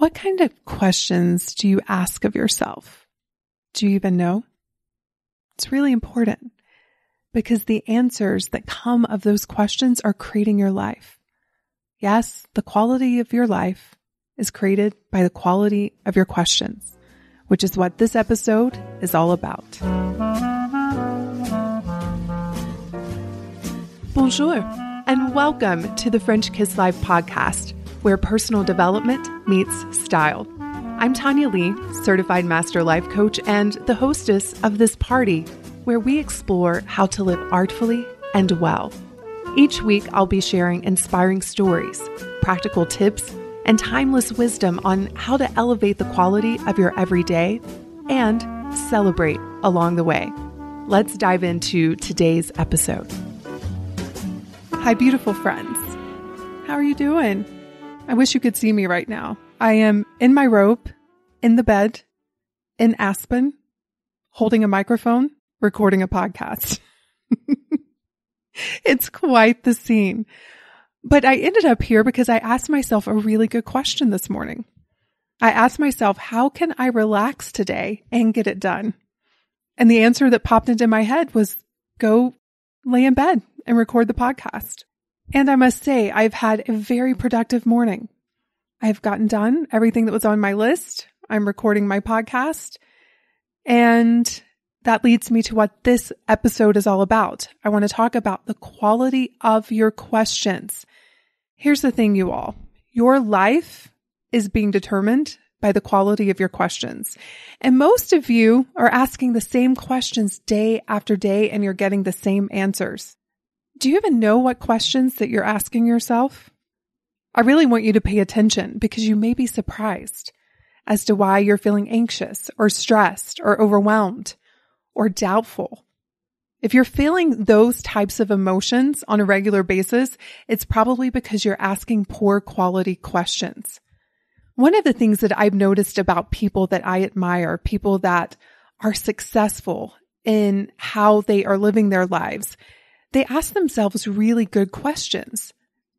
What kind of questions do you ask of yourself? Do you even know? It's really important because the answers that come of those questions are creating your life. Yes, the quality of your life is created by the quality of your questions, which is what this episode is all about. Bonjour, and welcome to the French Kiss Live podcast, where personal development meets style. I'm Tanya Lee, certified master life coach and the hostess of this party where we explore how to live artfully and well. Each week, I'll be sharing inspiring stories, practical tips, and timeless wisdom on how to elevate the quality of your everyday and celebrate along the way. Let's dive into today's episode. Hi, beautiful friends. How are you doing? I wish you could see me right now. I am in my robe, in the bed, in Aspen, holding a microphone, recording a podcast. It's quite the scene. But I ended up here because I asked myself a really good question this morning. I asked myself, how can I relax today and get it done? And the answer that popped into my head was go lay in bed and record the podcast. And I must say, I've had a very productive morning. I've gotten done everything that was on my list. I'm recording my podcast. And that leads me to what this episode is all about. I want to talk about the quality of your questions. Here's the thing, you all. Your life is being determined by the quality of your questions. And most of you are asking the same questions day after day, and you're getting the same answers. Do you even know what questions that you're asking yourself? I really want you to pay attention because you may be surprised as to why you're feeling anxious or stressed or overwhelmed or doubtful. If you're feeling those types of emotions on a regular basis, it's probably because you're asking poor quality questions. One of the things that I've noticed about people that I admire, people that are successful in how they are living their lives, they ask themselves really good questions.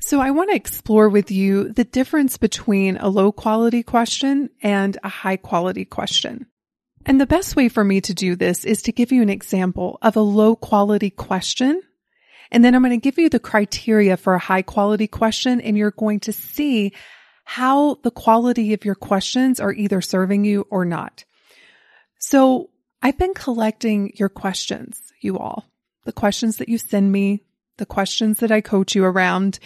So I want to explore with you the difference between a low quality question and a high quality question. And the best way for me to do this is to give you an example of a low quality question. And then I'm going to give you the criteria for a high quality question, and you're going to see how the quality of your questions are either serving you or not. So I've been collecting your questions, you all, the questions that you send me, the questions that I coach you around.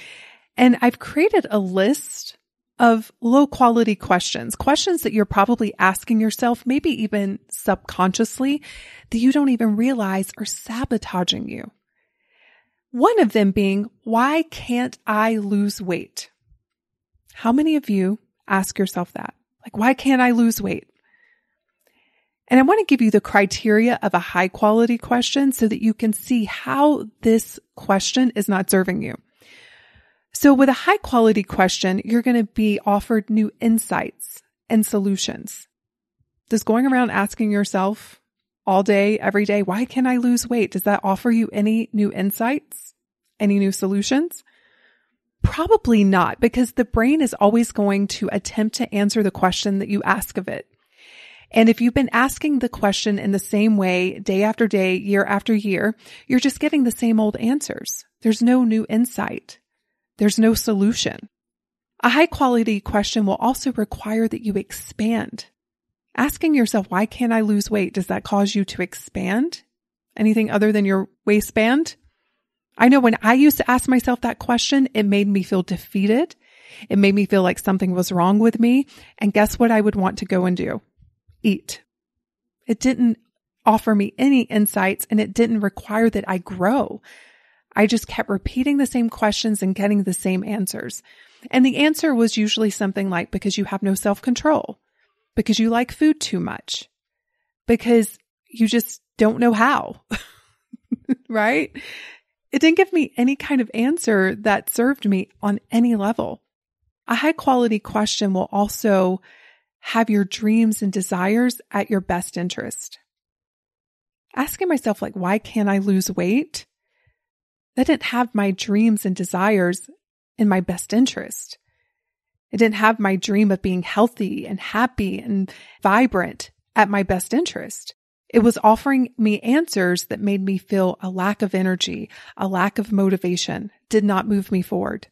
And I've created a list of low quality questions, questions that you're probably asking yourself, maybe even subconsciously, that you don't even realize are sabotaging you. One of them being, why can't I lose weight? How many of you ask yourself that? Like, why can't I lose weight? And I want to give you the criteria of a high quality question so that you can see how this question is not serving you. So with a high quality question, you're going to be offered new insights and solutions. Does going around asking yourself all day, every day, why can't I lose weight? Does that offer you any new insights? Any new solutions? Probably not, because the brain is always going to attempt to answer the question that you ask of it. And if you've been asking the question in the same way day after day, year after year, you're just getting the same old answers. There's no new insight. There's no solution. A high quality question will also require that you expand. Asking yourself, why can't I lose weight? Does that cause you to expand? Anything other than your waistband? I know when I used to ask myself that question, it made me feel defeated. It made me feel like something was wrong with me. And guess what I would want to go and do? Eat. It didn't offer me any insights, and it didn't require that I grow. I just kept repeating the same questions and getting the same answers. And the answer was usually something like, because you have no self-control, because you like food too much, because you just don't know how, right? It didn't give me any kind of answer that served me on any level. A high quality question will also have your dreams and desires at your best interest. Asking myself, like, why can't I lose weight? That didn't have my dreams and desires in my best interest. It didn't have my dream of being healthy and happy and vibrant at my best interest. It was offering me answers that made me feel a lack of energy, a lack of motivation, did not move me forward.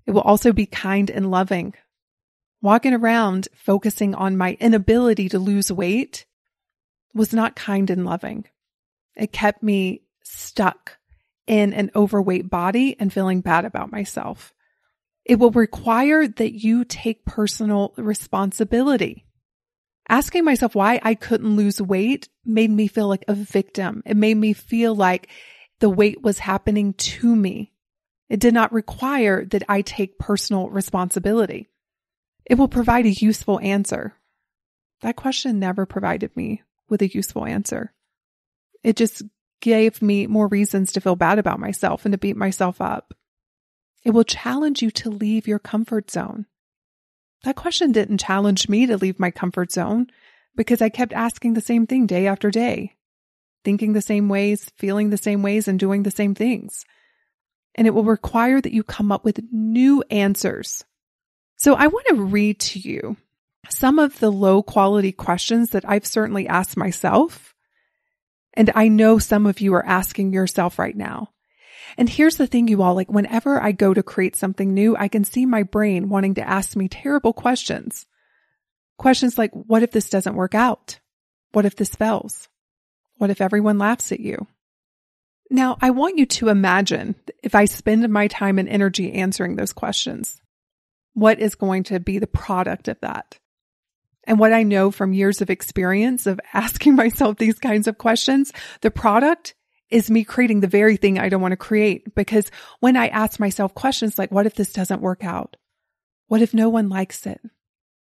It will also be kind and loving. Walking around focusing on my inability to lose weight was not kind and loving. It kept me stuck in an overweight body and feeling bad about myself. It will require that you take personal responsibility. Asking myself why I couldn't lose weight made me feel like a victim. It made me feel like the weight was happening to me. It did not require that I take personal responsibility. It will provide a useful answer. That question never provided me with a useful answer. It just gave me more reasons to feel bad about myself and to beat myself up. It will challenge you to leave your comfort zone. That question didn't challenge me to leave my comfort zone because I kept asking the same thing day after day, thinking the same ways, feeling the same ways, and doing the same things. And it will require that you come up with new answers. So I want to read to you some of the low quality questions that I've certainly asked myself. And I know some of you are asking yourself right now. And here's the thing, you all, like whenever I go to create something new, I can see my brain wanting to ask me terrible questions. Questions like, what if this doesn't work out? What if this fails? What if everyone laughs at you? Now, I want you to imagine if I spend my time and energy answering those questions, what is going to be the product of that? And what I know from years of experience of asking myself these kinds of questions, the product is me creating the very thing I don't want to create. Because when I ask myself questions like, what if this doesn't work out? What if no one likes it?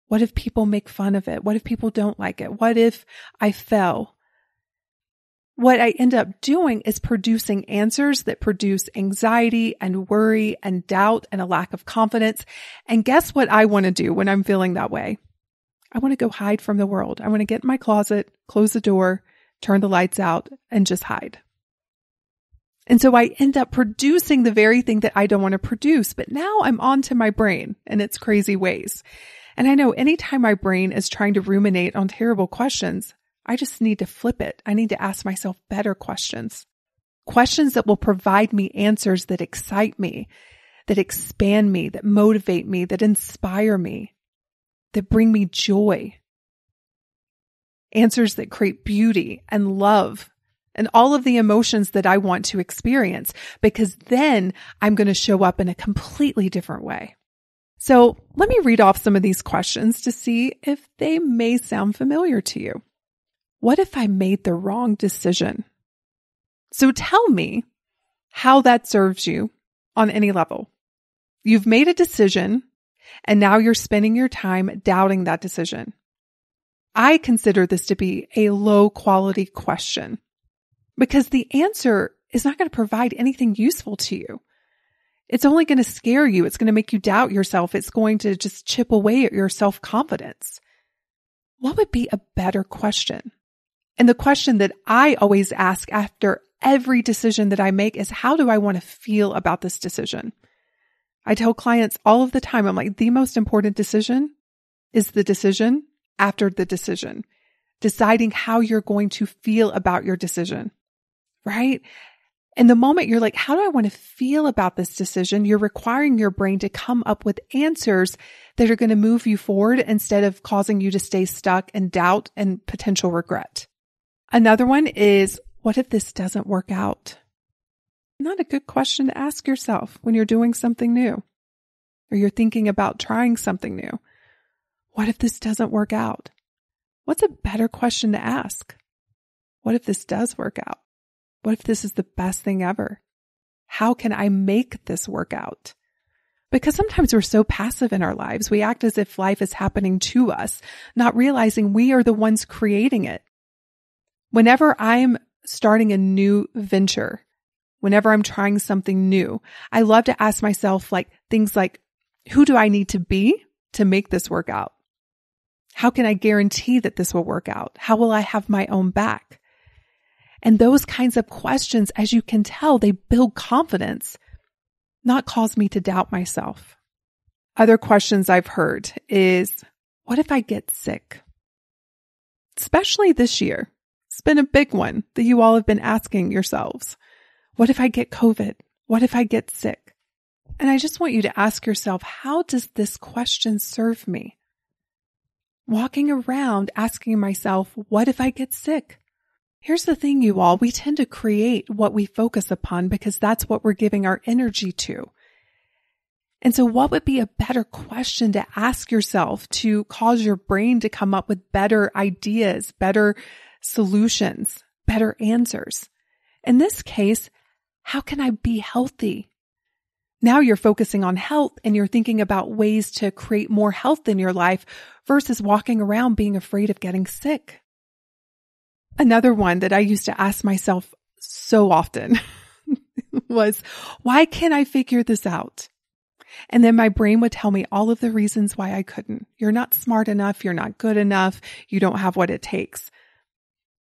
What if people make fun of it? What if people don't like it? What if I fail? What I end up doing is producing answers that produce anxiety and worry and doubt and a lack of confidence. And guess what I want to do when I'm feeling that way? I want to go hide from the world. I want to get in my closet, close the door, turn the lights out, and just hide. And so I end up producing the very thing that I don't want to produce, but now I'm on to my brain and its crazy ways. And I know anytime my brain is trying to ruminate on terrible questions, I just need to flip it. I need to ask myself better questions. Questions that will provide me answers that excite me, that expand me, that motivate me, that inspire me, that bring me joy. Answers that create beauty and love and all of the emotions that I want to experience, because then I'm going to show up in a completely different way. So let me read off some of these questions to see if they may sound familiar to you. What if I made the wrong decision? So tell me how that serves you on any level. You've made a decision and now you're spending your time doubting that decision. I consider this to be a low quality question because the answer is not going to provide anything useful to you. It's only going to scare you. It's going to make you doubt yourself. It's going to just chip away at your self-confidence. What would be a better question? And the question that I always ask after every decision that I make is, how do I want to feel about this decision? I tell clients all of the time, I'm like, the most important decision is the decision after the decision, deciding how you're going to feel about your decision, right? And the moment you're like, how do I want to feel about this decision? You're requiring your brain to come up with answers that are going to move you forward instead of causing you to stay stuck in doubt and potential regret. Another one is, what if this doesn't work out? Not a good question to ask yourself when you're doing something new or you're thinking about trying something new. What if this doesn't work out? What's a better question to ask? What if this does work out? What if this is the best thing ever? How can I make this work out? Because sometimes we're so passive in our lives. We act as if life is happening to us, not realizing we are the ones creating it. Whenever I'm starting a new venture, whenever I'm trying something new, I love to ask myself things like, who do I need to be to make this work out? How can I guarantee that this will work out? How will I have my own back? And those kinds of questions, as you can tell, they build confidence, not cause me to doubt myself. Other questions I've heard is, what if I get sick? Especially this year. It's been a big one that you all have been asking yourselves. What if I get COVID? What if I get sick? And I just want you to ask yourself, how does this question serve me? Walking around asking myself, what if I get sick? Here's the thing, you all, we tend to create what we focus upon because that's what we're giving our energy to. And so what would be a better question to ask yourself to cause your brain to come up with better ideas, better solutions, better answers? In this case, how can I be healthy? Now you're focusing on health and you're thinking about ways to create more health in your life versus walking around being afraid of getting sick. Another one that I used to ask myself so often was, why can't I figure this out? And then my brain would tell me all of the reasons why I couldn't. You're not smart enough. You're not good enough. You don't have what it takes.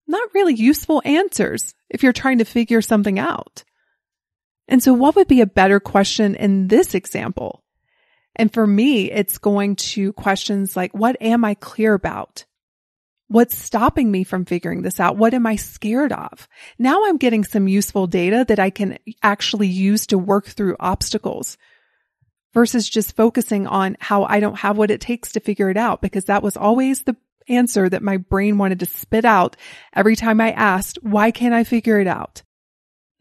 Not really useful answers if you're trying to figure something out. And so what would be a better question in this example? And for me, it's going to questions like, what am I clear about? What's stopping me from figuring this out? What am I scared of? Now I'm getting some useful data that I can actually use to work through obstacles versus just focusing on how I don't have what it takes to figure it out, because that was always the answer that my brain wanted to spit out every time I asked, why can't I figure it out?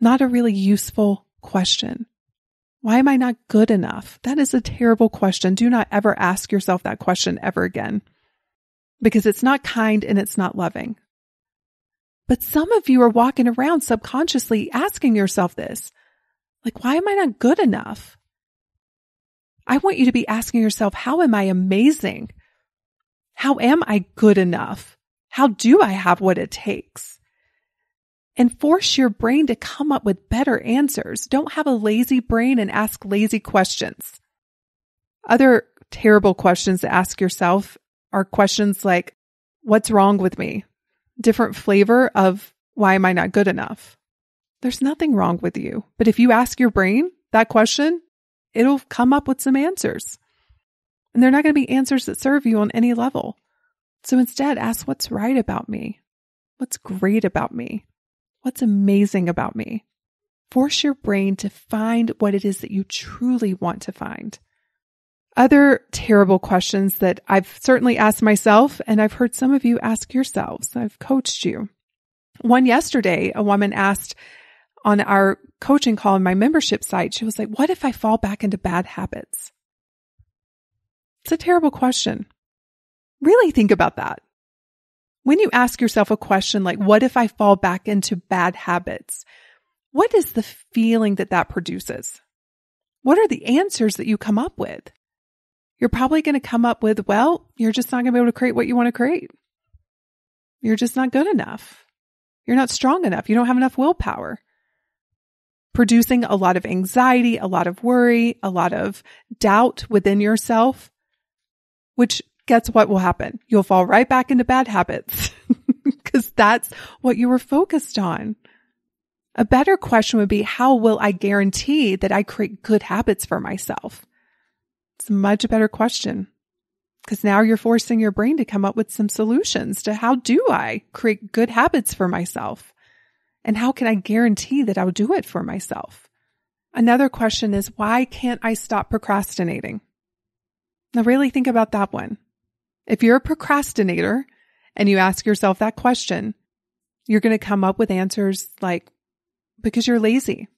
Not a really useful question. Why am I not good enough? That is a terrible question. Do not ever ask yourself that question ever again, because it's not kind and it's not loving. But some of you are walking around subconsciously asking yourself this, like, why am I not good enough? I want you to be asking yourself, how am I amazing? How am I good enough? How do I have what it takes? And force your brain to come up with better answers. Don't have a lazy brain and ask lazy questions. Other terrible questions to ask yourself are questions like, what's wrong with me? Different flavor of, why am I not good enough? There's nothing wrong with you. But if you ask your brain that question, it'll come up with some answers. And they're not going to be answers that serve you on any level. So instead, ask what's right about me. What's great about me? What's amazing about me? Force your brain to find what it is that you truly want to find. Other terrible questions that I've certainly asked myself, and I've heard some of you ask yourselves. I've coached you. One yesterday, a woman asked on our coaching call on my membership site, she was like, what if I fall back into bad habits? It's a terrible question. Really think about that. When you ask yourself a question like, what if I fall back into bad habits? What is the feeling that that produces? What are the answers that you come up with? You're probably going to come up with, well, you're just not going to be able to create what you want to create. You're just not good enough. You're not strong enough. You don't have enough willpower. Producing a lot of anxiety, a lot of worry, a lot of doubt within yourself, which guess what will happen? You'll fall right back into bad habits because that's what you were focused on. A better question would be, how will I guarantee that I create good habits for myself? It's a much better question because now you're forcing your brain to come up with some solutions to how do I create good habits for myself? And how can I guarantee that I'll do it for myself? Another question is, why can't I stop procrastinating? Now really think about that one. If you're a procrastinator and you ask yourself that question, you're going to come up with answers like, because you're lazy,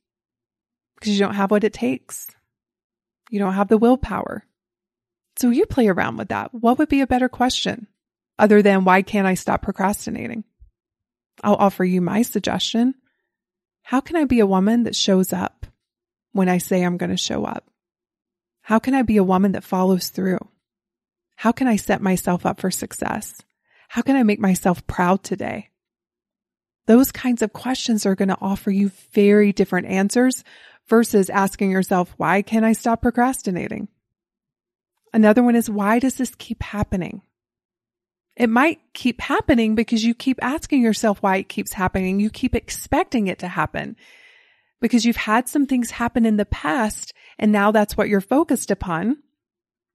because you don't have what it takes. You don't have the willpower. So you play around with that. What would be a better question other than, why can't I stop procrastinating? I'll offer you my suggestion. How can I be a woman that shows up when I say I'm going to show up? How can I be a woman that follows through? How can I set myself up for success? How can I make myself proud today? Those kinds of questions are going to offer you very different answers versus asking yourself, why can't I stop procrastinating? Another one is, why does this keep happening? It might keep happening because you keep asking yourself why it keeps happening. You keep expecting it to happen because you've had some things happen in the past and now that's what you're focused upon.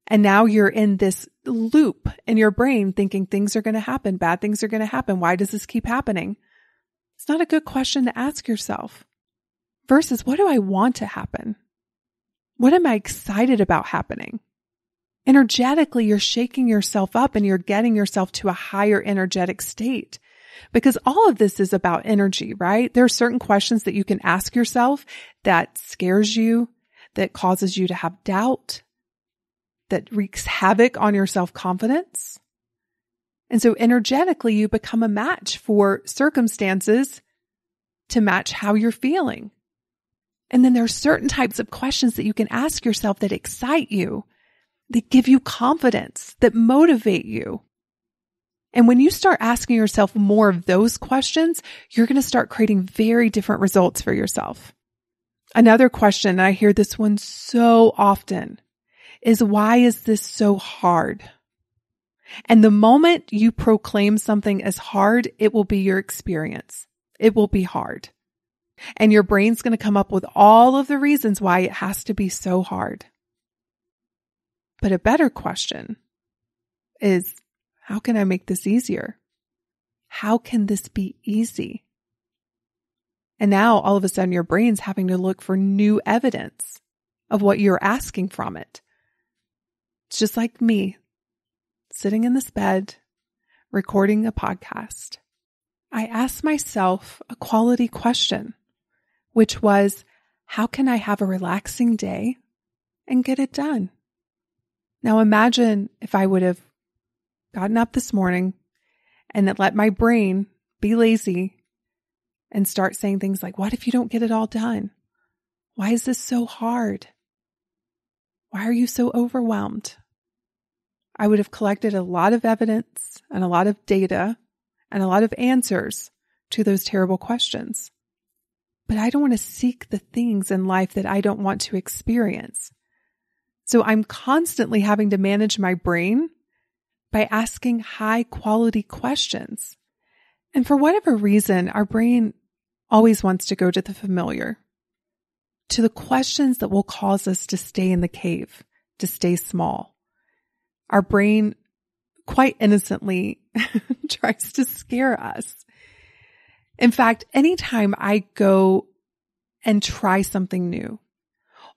And now you're in this loop in your brain thinking things are going to happen, bad things are going to happen. Why does this keep happening? It's not a good question to ask yourself. Versus, what do I want to happen? What am I excited about happening? Energetically, you're shaking yourself up and you're getting yourself to a higher energetic state. Because all of this is about energy, right? There are certain questions that you can ask yourself that scares you, that causes you to have doubt, that wreaks havoc on your self-confidence. And so energetically, you become a match for circumstances to match how you're feeling. And then there are certain types of questions that you can ask yourself that excite you, that give you confidence, that motivate you. And when you start asking yourself more of those questions, you're going to start creating very different results for yourself. Another question, and I hear this one so often, is why is this so hard? And the moment you proclaim something as hard, it will be your experience. It will be hard. And your brain's going to come up with all of the reasons why it has to be so hard. But a better question is, how can I make this easier? How can this be easy? And now all of a sudden your brain's having to look for new evidence of what you're asking from it. It's just like me sitting in this bed, recording a podcast. I asked myself a quality question, which was, how can I have a relaxing day and get it done? Now imagine if I would have gotten up this morning and let my brain be lazy and start saying things like, what if you don't get it all done? Why is this so hard? Why are you so overwhelmed? I would have collected a lot of evidence and a lot of data and a lot of answers to those terrible questions. But I don't want to seek the things in life that I don't want to experience. So I'm constantly having to manage my brain by asking high quality questions. And for whatever reason, our brain always wants to go to the familiar, to the questions that will cause us to stay in the cave, to stay small. Our brain quite innocently tries to scare us. In fact, anytime I go and try something new,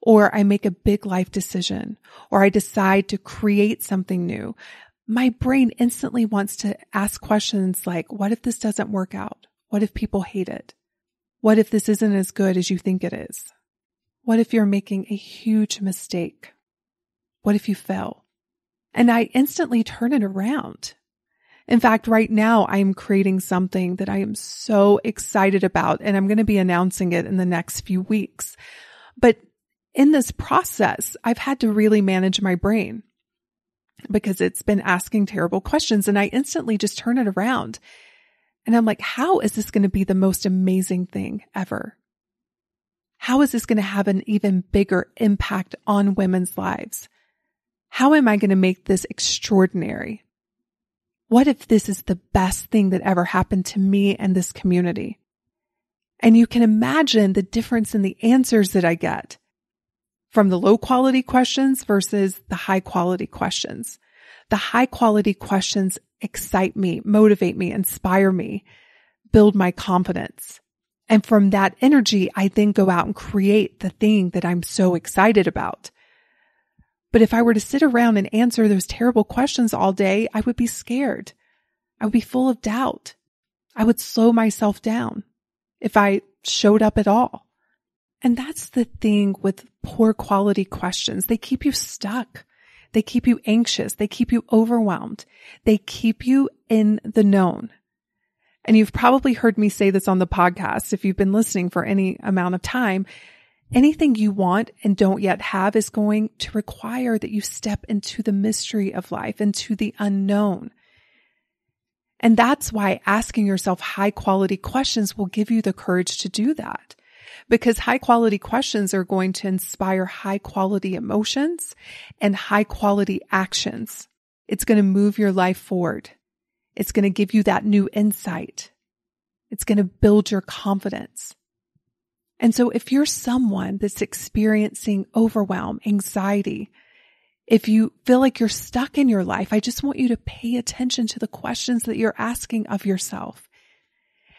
or I make a big life decision, or I decide to create something new, my brain instantly wants to ask questions like, what if this doesn't work out? What if people hate it? What if this isn't as good as you think it is? What if you're making a huge mistake? What if you fail? And I instantly turn it around. In fact, right now I'm creating something that I am so excited about, and I'm going to be announcing it in the next few weeks. But in this process, I've had to really manage my brain because it's been asking terrible questions, and I instantly just turn it around. And I'm like, how is this going to be the most amazing thing ever? How is this going to have an even bigger impact on women's lives? How am I going to make this extraordinary? What if this is the best thing that ever happened to me and this community? And you can imagine the difference in the answers that I get from the low quality questions versus the high quality questions. The high quality questions excite me, motivate me, inspire me, build my confidence. And from that energy, I then go out and create the thing that I'm so excited about. But if I were to sit around and answer those terrible questions all day, I would be scared. I would be full of doubt. I would slow myself down if I showed up at all. And that's the thing with poor quality questions. They keep you stuck. They keep you anxious. They keep you overwhelmed. They keep you in the known. And you've probably heard me say this on the podcast if you've been listening for any amount of time. Anything you want and don't yet have is going to require that you step into the mystery of life, into the unknown. And that's why asking yourself high quality questions will give you the courage to do that. Because high quality questions are going to inspire high quality emotions and high quality actions. It's going to move your life forward. It's going to give you that new insight. It's going to build your confidence. And so if you're someone that's experiencing overwhelm, anxiety, If you feel like you're stuck in your life, I just want you to pay attention to the questions that you're asking of yourself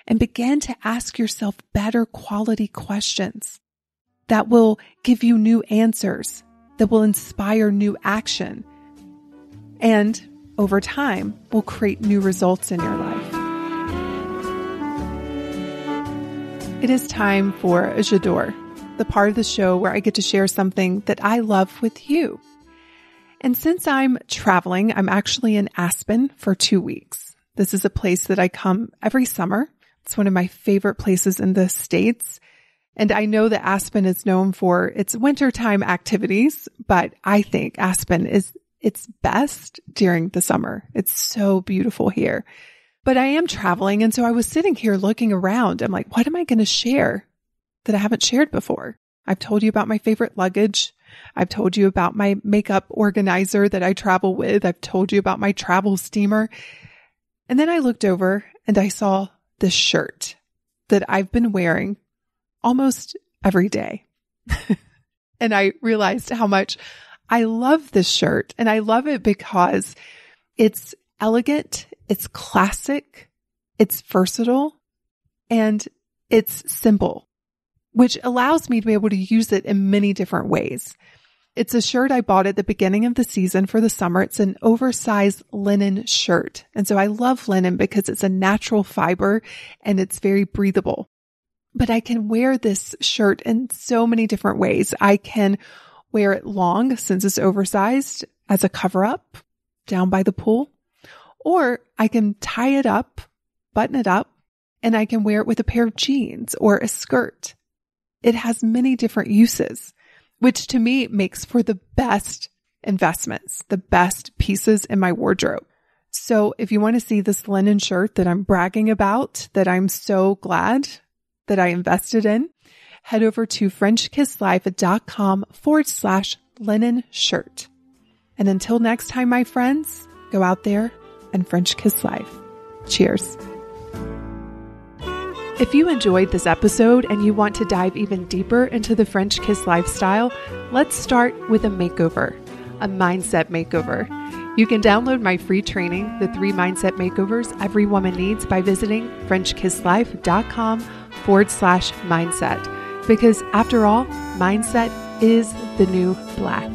and begin to ask yourself better quality questions that will give you new answers, that will inspire new action, and over time will create new results in your life. It is time for J'adore, the part of the show where I get to share something that I love with you. And since I'm traveling, I'm actually in Aspen for 2 weeks. This is a place that I come every summer. It's one of my favorite places in the States. And I know that Aspen is known for its wintertime activities, but I think Aspen is its best during the summer. It's so beautiful here. But I am traveling, and so I was sitting here looking around. I'm like, what am I going to share that I haven't shared before? I've told you about my favorite luggage. I've told you about my makeup organizer that I travel with. I've told you about my travel steamer. And then I looked over and I saw this shirt that I've been wearing almost every day. And I realized how much I love this shirt. And I love it because it's elegant, it's classic, it's versatile, and it's simple, which allows me to be able to use it in many different ways. It's a shirt I bought at the beginning of the season for the summer. It's an oversized linen shirt. And so I love linen because it's a natural fiber and it's very breathable. But I can wear this shirt in so many different ways. I can wear it long since it's oversized as a cover up down by the pool, or I can tie it up, button it up, and I can wear it with a pair of jeans or a skirt. It has many different uses, which to me makes for the best investments, the best pieces in my wardrobe. So if you want to see this linen shirt that I'm bragging about, that I'm so glad that I invested in, head over to FrenchKissLife.com/linen shirt. And until next time, my friends, go out there and French kiss life. Cheers. If you enjoyed this episode and you want to dive even deeper into the French kiss lifestyle, let's start with a makeover, a mindset makeover. You can download my free training, The 3 Mindset Makeovers Every Woman Needs, by visiting FrenchKissLife.com/mindset. Because after all, mindset is the new black.